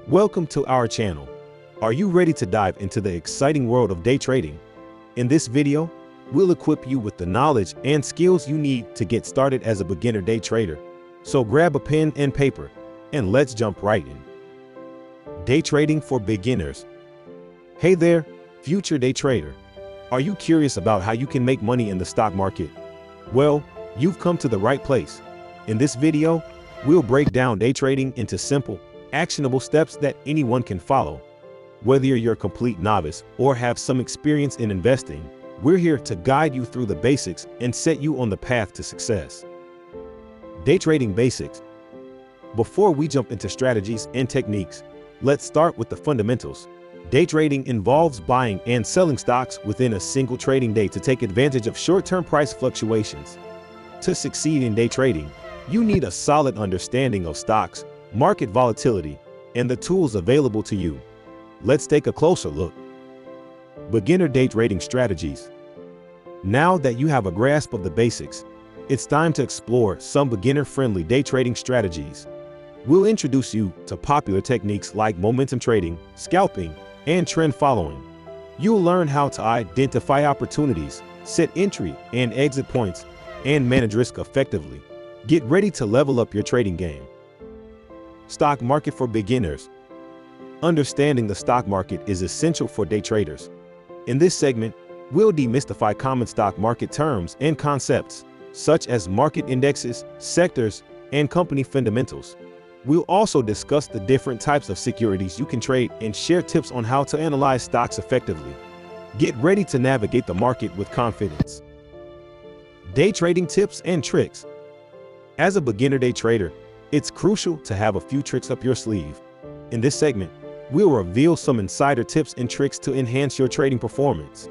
Welcome to our channel. Are you ready to dive into the exciting world of day trading? In this video, we'll equip you with the knowledge and skills you need to get started as a beginner day trader. So grab a pen and paper, and let's jump right in. Day trading for beginners. Hey there, future day trader. Are you curious about how you can make money in the stock market? Well, you've come to the right place. In this video, we'll break down day trading into simple, actionable steps that anyone can follow. Whether you're a complete novice or have some experience in investing, we're here to guide you through the basics and set you on the path to success. Day trading basics. Before we jump into strategies and techniques, let's start with the fundamentals. Day trading involves buying and selling stocks within a single trading day to take advantage of short-term price fluctuations. To succeed in day trading, you need a solid understanding of stocks, market volatility, and the tools available to you. Let's take a closer look. Beginner day trading strategies. Now that you have a grasp of the basics, it's time to explore some beginner-friendly day trading strategies. We'll introduce you to popular techniques like momentum trading, scalping, and trend following. You'll learn how to identify opportunities, set entry and exit points, and manage risk effectively. Get ready to level up your trading game. Stock market for beginners. Understanding the stock market is essential for day traders. In this segment, we'll demystify common stock market terms and concepts, such as market indexes, sectors, and company fundamentals. We'll also discuss the different types of securities you can trade and share tips on how to analyze stocks effectively. Get ready to navigate the market with confidence. Day trading tips and tricks. As a beginner day trader, it's crucial to have a few tricks up your sleeve. In this segment, we'll reveal some insider tips and tricks to enhance your trading performance.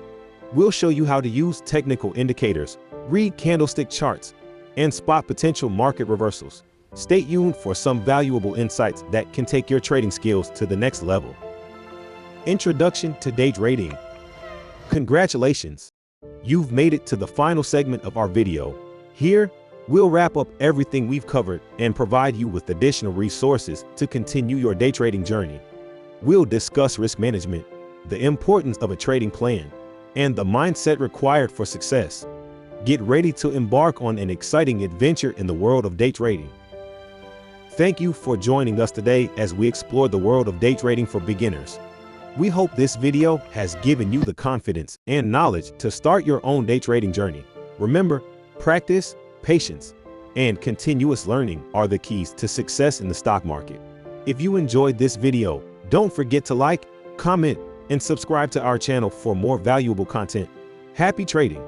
We'll show you how to use technical indicators, read candlestick charts, and spot potential market reversals. Stay tuned for some valuable insights that can take your trading skills to the next level. Introduction to day trading. Congratulations! You've made it to the final segment of our video. Here, we'll wrap up everything we've covered and provide you with additional resources to continue your day trading journey. We'll discuss risk management, the importance of a trading plan, and the mindset required for success. Get ready to embark on an exciting adventure in the world of day trading. Thank you for joining us today as we explore the world of day trading for beginners. We hope this video has given you the confidence and knowledge to start your own day trading journey. Remember, practice, patience, and continuous learning are the keys to success in the stock market. If you enjoyed this video, don't forget to like, comment, and subscribe to our channel for more valuable content. Happy trading!